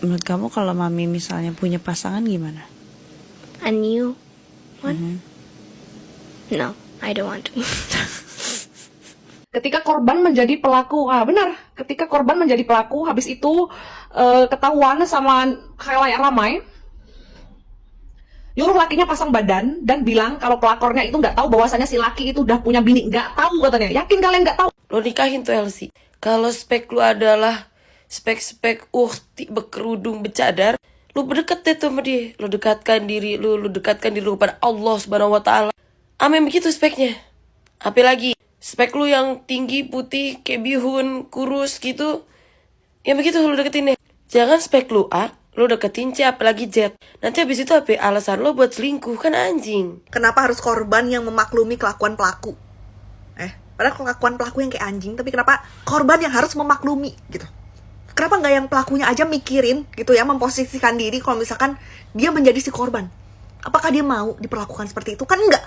Menurut kamu kalau mami misalnya punya pasangan gimana? A new one? No, I don't want to. Ketika korban menjadi pelaku, benar. Ketika korban menjadi pelaku, habis itu ketahuan sama khalayak ramai, nyuruh lakinya pasang badan dan bilang kalau pelakornya itu nggak tahu bahwasannya si laki itu udah punya bini. Nggak tahu katanya. Yakin kalian nggak tahu? Lo nikahin tuh Elsie. Kalau spek lu adalah spek-spek uhti berkerudung bercadar, lu berdekat deh tuh sama dia. Lu dekatkan diri lu dekatkan diri lu kepada Allah Subhanahu wa taala. Amin, begitu speknya. Apalagi spek lu yang tinggi, putih, kayak bihun, kurus gitu. Ya begitu lu deketin deh. Jangan spek lu A, lu deketin C apalagi Z. Nanti habis itu apa alasan lu buat selingkuh, kan anjing. Kenapa harus korban yang memaklumi kelakuan pelaku? Padahal kelakuan pelaku yang kayak anjing, tapi kenapa korban yang harus memaklumi gitu? Kenapa nggak yang pelakunya aja mikirin gitu ya, memposisikan diri kalau misalkan dia menjadi si korban? Apakah dia mau diperlakukan seperti itu? Kan enggak.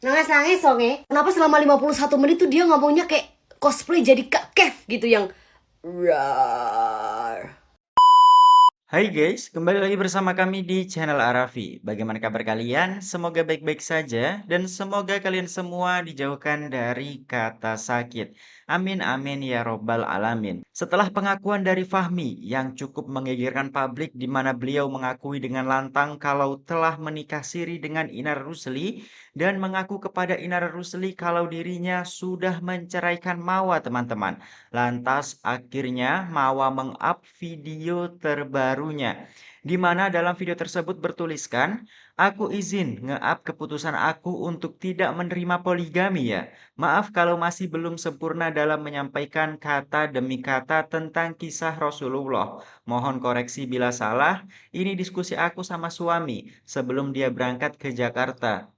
Nangis-nangis songe. Kenapa selama 51 menit tuh dia ngomongnya kayak cosplay jadi Kak Kev gitu yang rar. Hai guys, kembali lagi bersama kami di channel Arafi. Bagaimana kabar kalian? Semoga baik-baik saja dan semoga kalian semua dijauhkan dari kata sakit. Amin amin ya robbal alamin. Setelah pengakuan dari Fahmi yang cukup menggegerkan publik di mana beliau mengakui dengan lantang kalau telah menikah siri dengan Inar Rusli dan mengaku kepada Inar Rusli kalau dirinya sudah menceraikan Mawa, teman-teman. Lantas akhirnya Mawa meng-up video terbarunya, di mana dalam video tersebut bertuliskan, "Aku izin nge-up keputusan aku untuk tidak menerima poligami ya. Maaf kalau masih belum sempurna dalam menyampaikan kata demi kata tentang kisah Rasulullah. Mohon koreksi bila salah, ini diskusi aku sama suami sebelum dia berangkat ke Jakarta.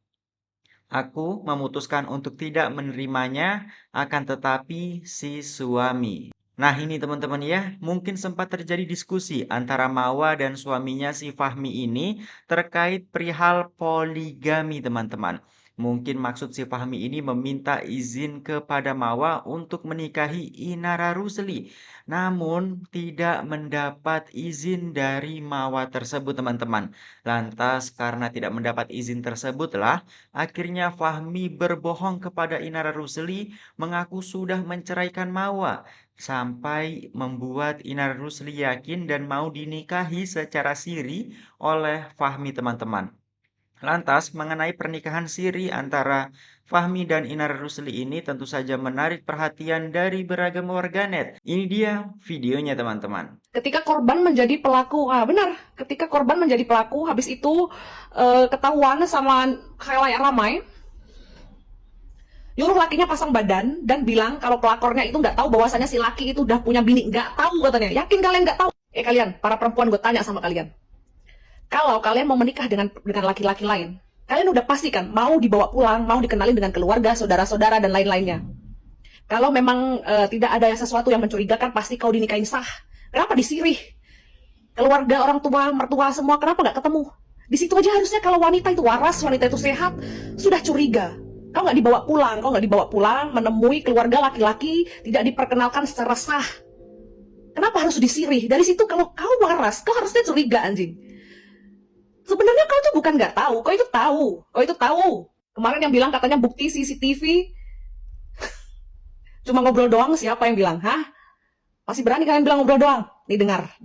Aku memutuskan untuk tidak menerimanya, akan tetapi si suami." Nah ini teman-teman ya, mungkin sempat terjadi diskusi antara Mawa dan suaminya si Fahmi ini terkait perihal poligami, teman-teman. Mungkin maksud si Fahmi ini meminta izin kepada Mawa untuk menikahi Inara Rusli, namun tidak mendapat izin dari Mawa tersebut, teman-teman. Lantas karena tidak mendapat izin tersebutlah, akhirnya Fahmi berbohong kepada Inara Rusli mengaku sudah menceraikan Mawa, sampai membuat Inar Rusli yakin dan mau dinikahi secara siri oleh Fahmi, teman-teman. Lantas mengenai pernikahan siri antara Fahmi dan Inar Rusli ini tentu saja menarik perhatian dari beragam warganet. Ini dia videonya, teman-teman. Ketika korban menjadi pelaku, benar. Ketika korban menjadi pelaku, habis itu ketahuan sama khalayak ramai, nyuruh lakinya pasang badan dan bilang kalau pelakornya itu nggak tahu bahwasannya si laki itu udah punya bini. Nggak tahu katanya. Yakin kalian nggak tahu? Kalian, para perempuan, gue tanya sama kalian. Kalau kalian mau menikah dengan laki-laki lain, kalian udah pasti kan mau dibawa pulang, mau dikenalin dengan keluarga, saudara-saudara, dan lain-lainnya. Kalau memang tidak ada sesuatu yang mencurigakan, pasti kau dinikahin sah. Kenapa disirih? Keluarga, orang tua, mertua, semua, kenapa nggak ketemu? Di situ aja harusnya kalau wanita itu waras, wanita itu sehat, sudah curiga. Kau nggak dibawa pulang, menemui keluarga laki-laki, tidak diperkenalkan secara sah. Kenapa harus disirih? Dari situ kalau kau waras, kau harusnya curiga, anjing. Sebenarnya kau tuh bukan nggak tahu, kau itu tahu. Kemarin yang bilang katanya bukti CCTV, cuma ngobrol doang, siapa yang bilang? Masih berani kalian bilang ngobrol doang? Nih dengar.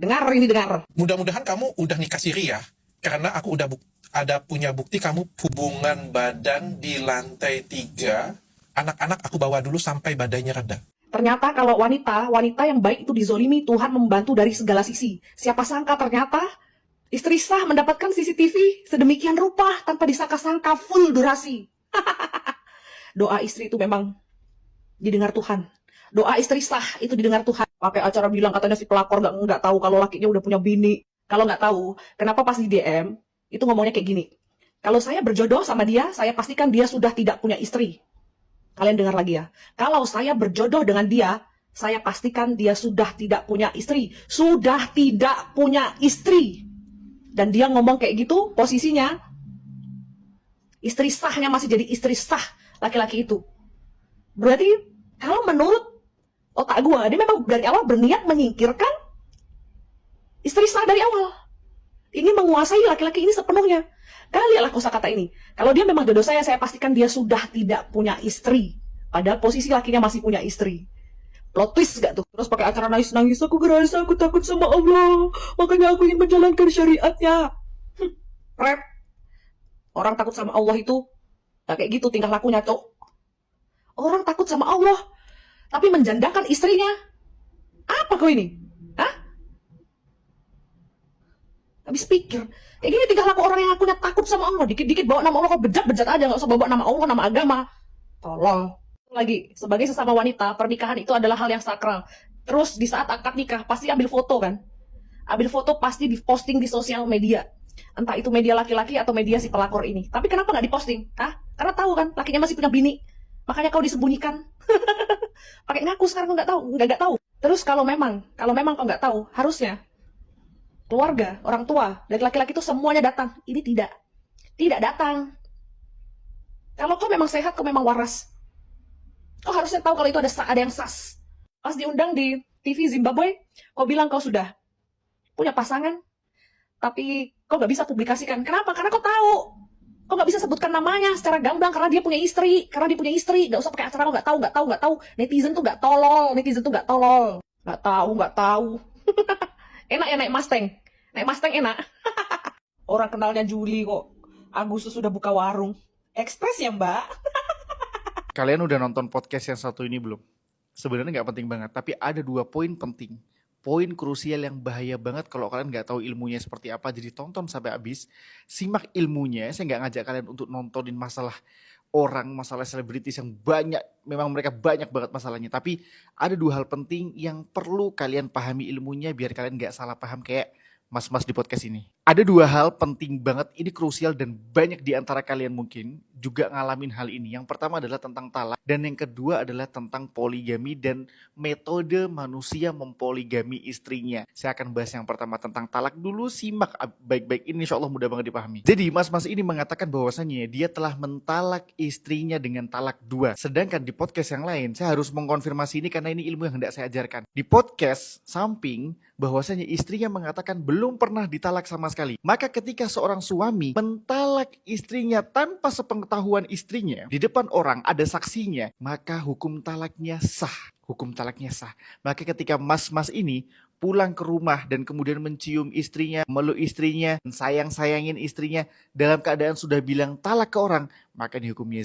Mudah-mudahan kamu udah nikah siri ya, karena aku udah ada punya bukti kamu hubungan badan di lantai 3. Anak-anak aku bawa dulu sampai badannya reda. Ternyata kalau wanita yang baik itu dizolimi, Tuhan membantu dari segala sisi. Siapa sangka ternyata istri sah mendapatkan CCTV sedemikian rupa tanpa disangka-sangka full durasi. Doa istri itu memang didengar Tuhan. Doa istri sah itu didengar Tuhan. Pakai acara bilang katanya si pelakor nggak tahu kalau lakinya udah punya bini. Kalau nggak tahu, kenapa pas di DM itu ngomongnya kayak gini? Kalau saya berjodoh sama dia, saya pastikan dia sudah tidak punya istri. Kalian dengar lagi ya. Kalau saya berjodoh dengan dia, saya pastikan dia sudah tidak punya istri. Sudah tidak punya istri. Dan dia ngomong kayak gitu, posisinya istri sahnya masih jadi istri sah laki-laki itu. Berarti kalau menurut otak gue, dia memang dari awal berniat menyingkirkan istri sah dari awal. Ingin menguasai laki-laki ini sepenuhnya. Lihatlah kosakata ini. Kalau dia memang jodoh saya pastikan dia sudah tidak punya istri. Padahal posisi lakinya masih punya istri. Plot twist gak tuh? Terus pakai acara nangis-nangis, aku ngerasa aku takut sama Allah, makanya aku ingin menjalankan syariatnya. Rep. Orang takut sama Allah itu gak kayak gitu tingkah lakunya, Cok. Orang takut sama Allah, tapi menjandakan istrinya. Apa kau ini? Hah? Habis pikir. Kayak gini tingkah laku orang yang akunya takut sama Allah. Dikit-dikit bawa nama Allah, kok bejat-bejat aja. Gak usah bawa nama Allah, nama agama. Tolong. Lagi, sebagai sesama wanita, pernikahan itu adalah hal yang sakral. Terus di saat akad nikah, pasti ambil foto kan? Ambil foto pasti diposting di sosial media. Entah itu media laki-laki atau media si pelakor ini. Tapi kenapa nggak diposting? Hah? Karena tahu kan, lakinya masih punya bini. Makanya kau disembunyikan. Pakai ngaku sekarang kau nggak tahu. Terus kalau memang kau nggak tahu, harusnya keluarga, orang tua dari laki-laki itu semuanya datang. Ini tidak datang. Kalau kau memang sehat, kau memang waras, kau harusnya tahu kalau itu ada yang sas. Pas diundang di TV Zimbabwe, kau bilang kau sudah punya pasangan, tapi kau nggak bisa publikasikan. Kenapa? Karena kau tahu. Kau nggak bisa sebutkan namanya secara gamblang karena dia punya istri. Nggak usah pakai acara kau nggak tahu. Netizen tuh nggak tolol. Nggak tahu. Enak ya naik Mustang. Naik Mustang enak. Orang kenalnya Juli kok. Agustus sudah buka warung. Ekspres ya, Mbak. Kalian udah nonton podcast yang satu ini belum? Sebenarnya nggak penting banget, tapi ada 2 poin penting. Poin krusial yang bahaya banget kalau kalian nggak tahu ilmunya seperti apa. Jadi tonton sampai habis, simak ilmunya. Saya nggak ngajak kalian untuk nontonin masalah orang, masalah selebritis yang banyak. Memang mereka banyak banget masalahnya. Tapi ada 2 hal penting yang perlu kalian pahami ilmunya biar kalian nggak salah paham kayak mas-mas di podcast ini. Ada 2 hal penting banget, ini krusial dan banyak di antara kalian mungkin juga ngalamin hal ini. Yang pertama adalah tentang talak dan yang kedua adalah tentang poligami dan metode manusia mempoligami istrinya. Saya akan bahas yang pertama tentang talak dulu, simak baik-baik, ini insya Allah mudah banget dipahami. Jadi mas-mas ini mengatakan bahwasannya dia telah mentalak istrinya dengan talak 2. Sedangkan di podcast yang lain, saya harus mengkonfirmasi ini karena ini ilmu yang hendak saya ajarkan. Di podcast samping bahwasanya istrinya mengatakan belum pernah ditalak sama sekali. Maka ketika seorang suami mentalak istrinya tanpa sepengetahuan istrinya, di depan orang ada saksinya, maka hukum talaknya sah. Maka ketika mas-mas ini pulang ke rumah dan kemudian mencium istrinya, meluk istrinya, sayang-sayangin istrinya dalam keadaan sudah bilang talak ke orang, maka ini hukumnya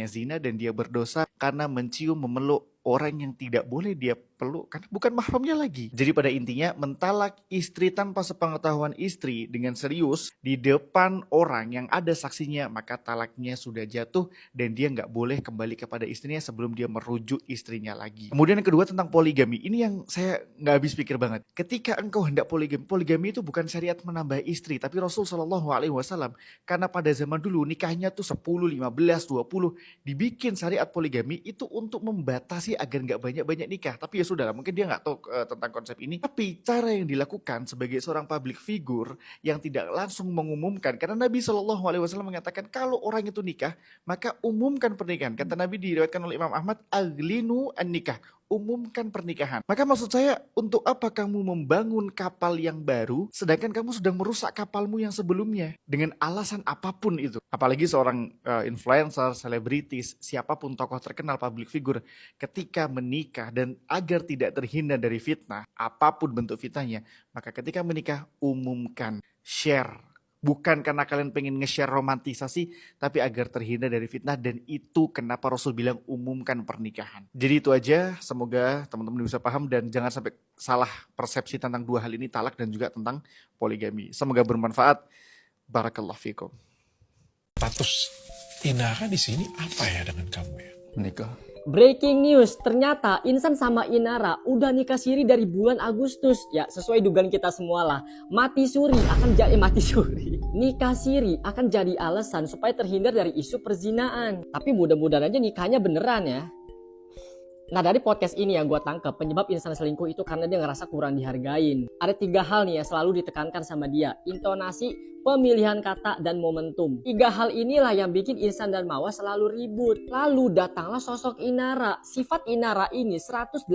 zina dan dia berdosa karena mencium, memeluk orang yang tidak boleh dia peluk karena bukan mahramnya lagi. Jadi pada intinya mentalak istri tanpa sepengetahuan istri dengan serius di depan orang yang ada saksinya, maka talaknya sudah jatuh dan dia nggak boleh kembali kepada istrinya sebelum dia merujuk istrinya lagi. Kemudian yang kedua tentang poligami, ini yang saya nggak habis pikir banget. Ketika engkau hendak poligami itu bukan syariat menambah istri, tapi Rasul SAW karena pada zaman dulu nikahnya tuh 10, 15, 20 dibikin syariat poligami itu untuk membatasi agar nggak banyak-banyak nikah. Tapi ya sudah lah, mungkin dia nggak tahu tentang konsep ini. Tapi cara yang dilakukan sebagai seorang public figure yang tidak langsung mengumumkan, karena Nabi SAW mengatakan kalau orang itu nikah maka umumkan pernikahan. Kata Nabi diriwayatkan oleh Imam Ahmad, aglinu an nikah, umumkan pernikahan. Maka maksud saya, untuk apa kamu membangun kapal yang baru sedangkan kamu sudah merusak kapalmu yang sebelumnya dengan alasan apapun itu. Apalagi seorang influencer, selebritis, siapapun tokoh terkenal, public figure, ketika menikah dan agar tidak terhindar dari fitnah, apapun bentuk fitnahnya, maka ketika menikah umumkan, share. Bukan karena kalian pengen nge-share romantisasi, tapi agar terhindar dari fitnah. Dan itu kenapa Rasul bilang umumkan pernikahan. Jadi itu aja, semoga teman-teman bisa paham dan jangan sampai salah persepsi tentang 2 hal ini, talak dan juga tentang poligami. Semoga bermanfaat. Barakallahu fikum. Status Inara di sini apa ya dengan kamu ya? Menikah. Breaking news, ternyata Insan sama Inara udah nikah siri dari bulan Agustus. Ya, sesuai dugaan kita semua lah. Nikah siri akan jadi alasan supaya terhindar dari isu perzinaan. Tapi mudah-mudahan aja nikahnya beneran ya. Nah, dari podcast ini yang gue tangkap, penyebab Insan selingkuh itu karena dia ngerasa kurang dihargain. Ada 3 hal nih yang selalu ditekankan sama dia. Intonasi, pemilihan kata, dan momentum. 3 hal inilah yang bikin Ihsan dan Mawar selalu ribut. Lalu datanglah sosok Inara. Sifat Inara ini 180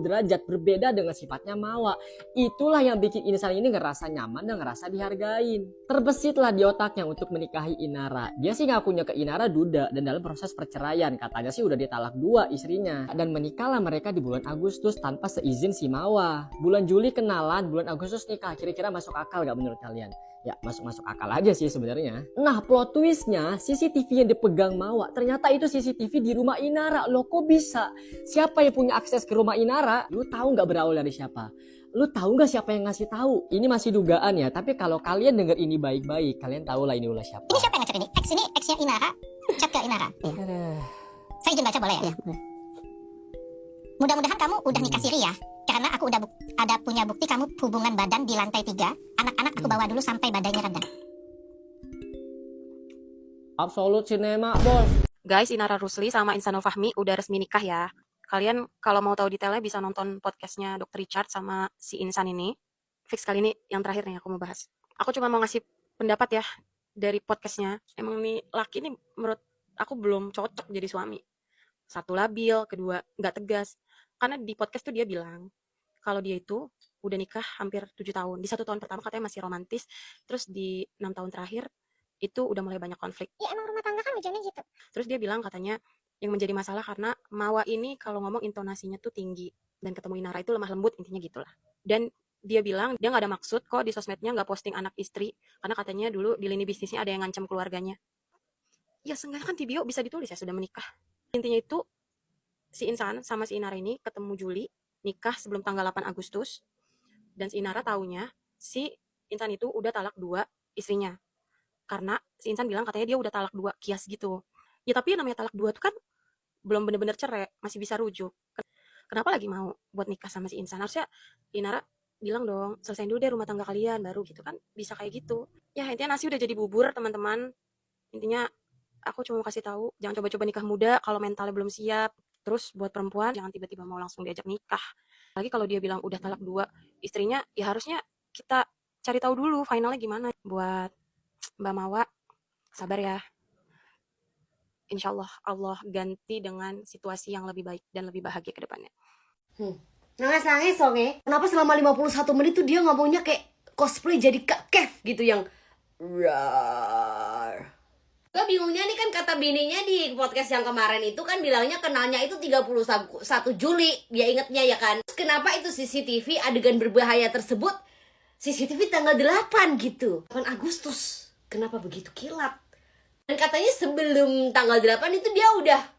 derajat berbeda dengan sifatnya Mawar. Itulah yang bikin Ihsan ini ngerasa nyaman dan ngerasa dihargain. Terbesitlah di otaknya untuk menikahi Inara. Dia sih ngakunya ke Inara duda dan dalam proses perceraian. Katanya sih udah ditalak 2 istrinya. Dan menikahlah mereka di bulan Agustus tanpa seizin si Mawar. Bulan Juli kenalan, bulan Agustus nikah. Kira-kira masuk akal gak menurut kalian? Ya masuk akal aja sih sebenarnya. Nah plot twistnya CCTV yang dipegang Mawar ternyata itu CCTV di rumah Inara. Loh kok bisa? Siapa yang punya akses ke rumah Inara? Lu tahu nggak berawal dari siapa? Lu tahu nggak siapa yang ngasih tahu? Ini masih dugaan ya. Tapi kalau kalian denger ini baik-baik, kalian tahu lah ini ulah siapa. Ini siapa yang ngechat ini? Ini X-nya Inara. Chat ke Inara. Saya izin baca boleh ya? Mudah-mudahan kamu udah nikah siri ya. Karena aku udah punya bukti kamu hubungan badan di lantai 3. Anak-anak aku bawa dulu sampai badannya reda. Absolut Cinema bos. Guys, Inara Rusli sama Ihsanul Fahmi udah resmi nikah ya. Kalian kalau mau tahu detailnya bisa nonton podcastnya Dr. Richard sama si Ihsan ini. Fix kali ini yang terakhir nih aku mau bahas. Aku cuma mau ngasih pendapat ya dari podcastnya. Emang nih laki ini menurut aku belum cocok jadi suami. 1 labil, kedua nggak tegas. Karena di podcast tuh dia bilang kalau dia itu udah nikah hampir 7 tahun. Di 1 tahun pertama katanya masih romantis. Terus di 6 tahun terakhir itu udah mulai banyak konflik. Ya emang rumah tangga kan hujannya gitu. Terus dia bilang katanya yang menjadi masalah karena Mawar ini kalau ngomong intonasinya tuh tinggi. Dan ketemu Inara itu lemah lembut, intinya gitulah. Dan dia bilang dia gak ada maksud kok di sosmednya gak posting anak istri. Karena katanya dulu di lini bisnisnya ada yang ngancam keluarganya. Ya seenggaknya kan di bio bisa ditulis ya sudah menikah. Intinya itu si Ihsan sama si Inara ini ketemu Juli, nikah sebelum tanggal 8 Agustus. Dan si Inara taunya si Ihsan itu udah talak 2 istrinya. Karena si Ihsan bilang katanya dia udah talak 2 kias gitu. Ya tapi namanya talak 2 tuh kan belum bener-bener cerai, masih bisa rujuk. Kenapa lagi mau buat nikah sama si Ihsan? Harusnya Inara bilang dong, selesain dulu deh rumah tangga kalian baru gitu kan, bisa kayak gitu. Ya intinya nasi udah jadi bubur teman-teman. Intinya aku cuma mau kasih tahu, jangan coba-coba nikah muda kalau mentalnya belum siap. Terus buat perempuan jangan tiba-tiba mau langsung diajak nikah. Lagi kalau dia bilang udah talak 2 istrinya, ya harusnya kita cari tahu dulu finalnya gimana. Buat Mbak Mawar, sabar ya. Insya Allah ganti dengan situasi yang lebih baik dan lebih bahagia ke depannya. Nangis-nangis songe. Kenapa selama 51 menit tuh dia ngomongnya kayak cosplay jadi Kak Kev gitu yang rar. Gue bingungnya nih kan kata bininya di podcast yang kemarin itu kan bilangnya kenalnya itu 31 Juli. Dia ingetnya ya kan. Terus kenapa itu CCTV adegan berbahaya tersebut CCTV tanggal 8 gitu. 8 Agustus. Kenapa begitu kilat? Dan katanya sebelum tanggal 8 itu dia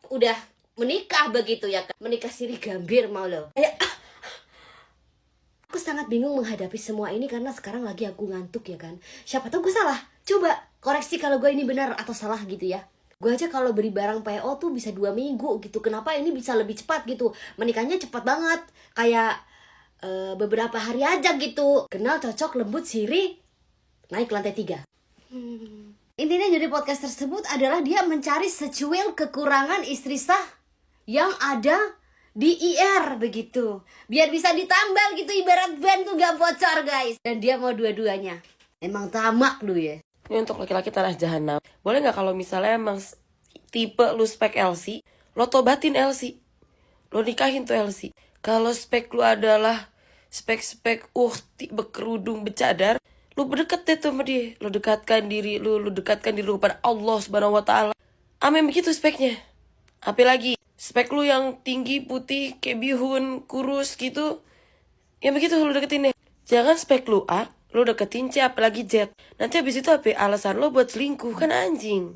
udah menikah begitu ya kan. Menikah siri gambir mau lo. Aku sangat bingung menghadapi semua ini karena sekarang lagi aku ngantuk ya kan. Siapa tahu gue salah. Coba koreksi kalau gue ini benar atau salah gitu ya. Gue aja kalau beli barang PO tuh bisa 2 minggu gitu. Kenapa ini bisa lebih cepat gitu? Menikahnya cepat banget. Kayak beberapa hari aja gitu. Kenal, cocok, lembut, siri, naik ke lantai 3. Intinya dari podcast tersebut adalah dia mencari secuil kekurangan istri sah yang ada di IR begitu. Biar bisa ditambal gitu, ibarat ban tuh gak bocor guys. Dan dia mau dua-duanya. Emang tamak lu ya. Ini untuk laki-laki tanah jahanam. Boleh gak kalau misalnya emang tipe lu spek LC, lo tobatin LC. Lo nikahin tuh LC. Kalau spek lu adalah spek-spek uhti berkerudung bercadar, lu berdekat deh tuh sama dia. Lu dekatkan diri lu kepada Allah Subhanahu wa taala. Amin begitu speknya. Apalagi spek lu yang tinggi, putih, kayak bihun, kurus gitu. Ya begitu lu deketin deh. Jangan spek lu A, lu deketin C apalagi Z. Nanti habis itu apa alasan lu buat selingkuh, kan anjing.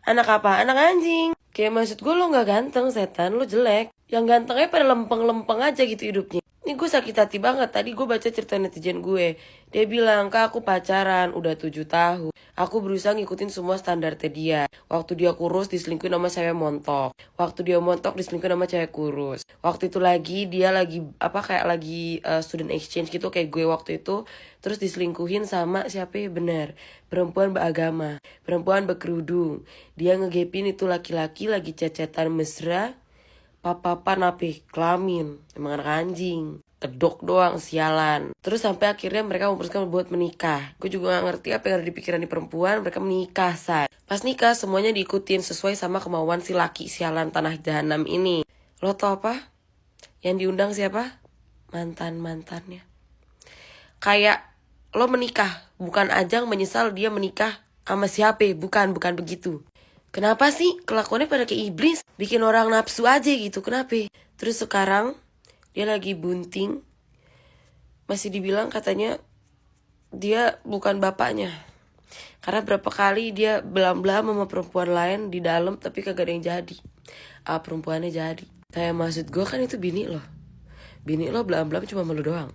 Anak apa? Anak anjing. Kayak maksud gue lo gak ganteng setan, lo jelek. Yang gantengnya pada lempeng-lempeng aja gitu hidupnya. Ini gue sakit hati banget. Tadi gue baca cerita netizen gue. Dia bilang, Kak aku pacaran udah 7 tahun. Aku berusaha ngikutin semua standarnya dia. Waktu dia kurus diselingkuhin sama cewek montok. Waktu dia montok diselingkuhin sama cewek kurus. Waktu itu dia lagi student exchange gitu kayak gue waktu itu. Terus diselingkuhin sama siapa ya benar. Perempuan beragama. Perempuan berkerudung. Dia ngegepin itu laki-laki lagi cecetan mesra. Papa napi kelamin. Emang anak anjing. kedok doang, sialan. Terus sampai akhirnya mereka memutuskan buat menikah. Gue juga gak ngerti apa yang ada di pikiran di perempuan, mereka menikah, say. Pas nikah semuanya diikutin sesuai sama kemauan si laki sialan tanah jahanam ini. Lo tau apa? Yang diundang siapa? Mantan-mantannya. Kayak lo menikah, bukan ajang menyesal dia menikah sama siapa, bukan begitu. Kenapa sih kelakuannya pada kayak iblis? Bikin orang nafsu aja gitu, kenapa? Terus sekarang dia lagi bunting, masih dibilang katanya dia bukan bapaknya. Karena berapa kali dia belam-belam sama perempuan lain di dalam tapi kagak ada yang jadi. Perempuannya jadi. Kayak maksud gue kan itu bini lo. Bini lo belam-belam cuma sama lo doang.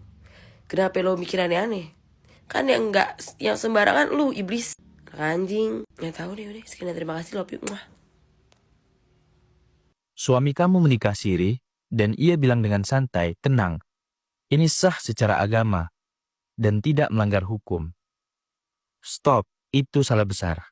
Kenapa lo mikir aneh-aneh? Kan yang sembarangan lu iblis. Anjing. Nggak tahu deh udah. Sekian, terima kasih, love you. Suami kamu menikah siri dan ia bilang dengan santai, tenang, ini sah secara agama dan tidak melanggar hukum. Stop, itu salah besar.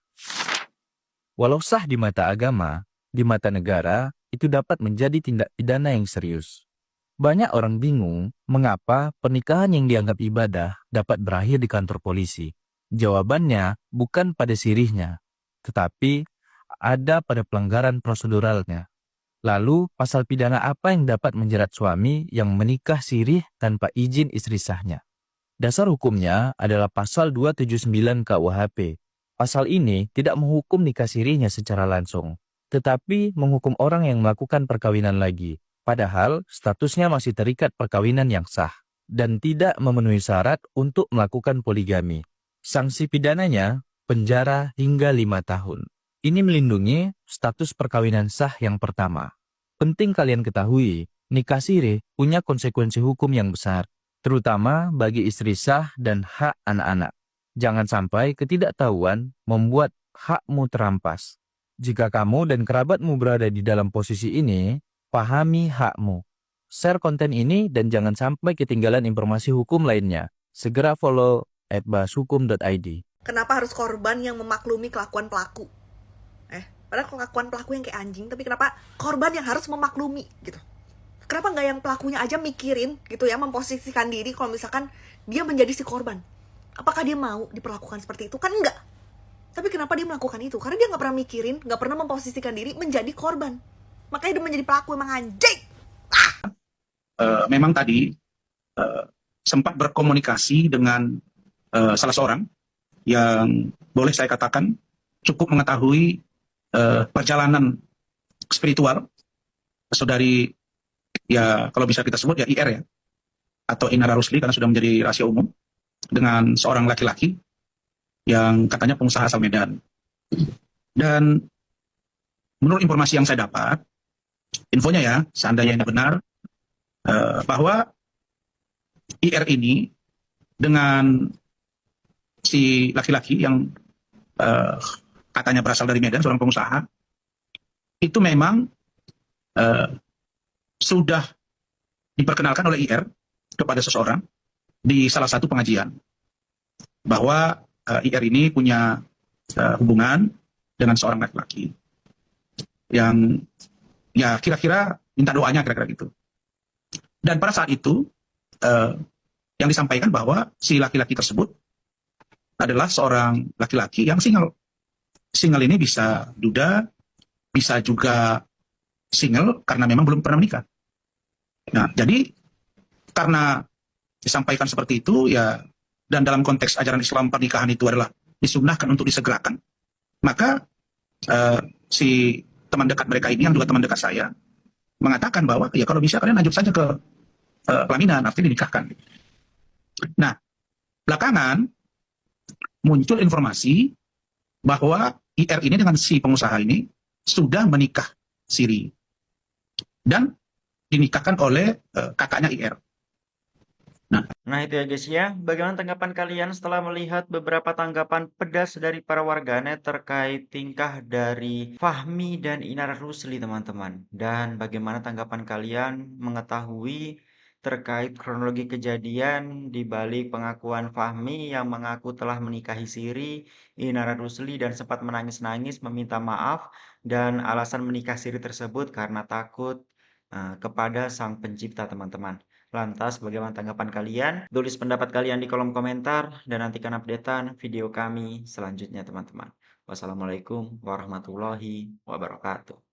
Walau sah di mata agama, di mata negara, itu dapat menjadi tindak pidana yang serius. Banyak orang bingung mengapa pernikahan yang dianggap ibadah dapat berakhir di kantor polisi. Jawabannya bukan pada sirihnya, tetapi ada pada pelanggaran proseduralnya. Lalu, pasal pidana apa yang dapat menjerat suami yang menikah sirih tanpa izin istri sahnya? Dasar hukumnya adalah pasal 279 KUHP. Pasal ini tidak menghukum nikah sirihnya secara langsung, tetapi menghukum orang yang melakukan perkawinan lagi, padahal statusnya masih terikat perkawinan yang sah, dan tidak memenuhi syarat untuk melakukan poligami. Sanksi pidananya, penjara hingga 5 tahun. Ini melindungi status perkawinan sah yang pertama. Penting kalian ketahui, nikah sirih punya konsekuensi hukum yang besar, terutama bagi istri sah dan hak anak-anak. Jangan sampai ketidaktahuan membuat hakmu terampas. Jika kamu dan kerabatmu berada di dalam posisi ini, pahami hakmu. Share konten ini dan jangan sampai ketinggalan informasi hukum lainnya. Segera follow @bahashukum.id. Kenapa harus korban yang memaklumi kelakuan pelaku? Padahal kelakuan pelaku yang kayak anjing, tapi kenapa korban yang harus memaklumi gitu? Kenapa nggak yang pelakunya aja mikirin gitu ya, memposisikan diri kalau misalkan dia menjadi si korban? Apakah dia mau diperlakukan seperti itu? Kan enggak. Tapi kenapa dia melakukan itu? Karena dia nggak pernah mikirin, nggak pernah memposisikan diri menjadi korban. Makanya dia menjadi pelaku, emang anjing. Memang tadi sempat berkomunikasi dengan salah seorang yang boleh saya katakan cukup mengetahui perjalanan spiritual saudari, ya kalau bisa kita sebut ya IR ya, atau Inara Rusli karena sudah menjadi rahasia umum, dengan seorang laki-laki yang katanya pengusaha asal Medan. Dan menurut informasi yang saya dapat, infonya ya, seandainya ini benar, bahwa IR ini dengan si laki-laki yang katanya berasal dari Medan, seorang pengusaha, itu memang sudah diperkenalkan oleh IR kepada seseorang di salah satu pengajian, bahwa IR ini punya hubungan dengan seorang laki-laki yang ya kira-kira minta doanya kira-kira gitu. Dan pada saat itu yang disampaikan bahwa si laki-laki tersebut adalah seorang laki-laki yang single. Single ini bisa duda, bisa juga single karena memang belum pernah menikah. Nah, jadi karena disampaikan seperti itu ya, dan dalam konteks ajaran Islam pernikahan itu adalah disunnahkan untuk disegerakan, maka si teman dekat mereka ini, yang juga teman dekat saya, mengatakan bahwa ya kalau bisa kalian lanjut saja ke pelaminan, artinya dinikahkan. Nah, belakangan muncul informasi bahwa IR ini dengan si pengusaha ini sudah menikah siri dan dinikahkan oleh kakaknya IR. Nah itu ya guys ya, bagaimana tanggapan kalian setelah melihat beberapa tanggapan pedas dari para warganet terkait tingkah dari Fahmi dan Inara Rusli teman-teman. Dan bagaimana tanggapan kalian mengetahui terkait kronologi kejadian di balik pengakuan Fahmi yang mengaku telah menikahi siri Inara Rusli dan sempat menangis-nangis meminta maaf, dan alasan menikah siri tersebut karena takut kepada sang pencipta teman-teman. Lantas bagaimana tanggapan kalian? Tulis pendapat kalian di kolom komentar dan nantikan updatean video kami selanjutnya teman-teman. Wassalamualaikum warahmatullahi wabarakatuh.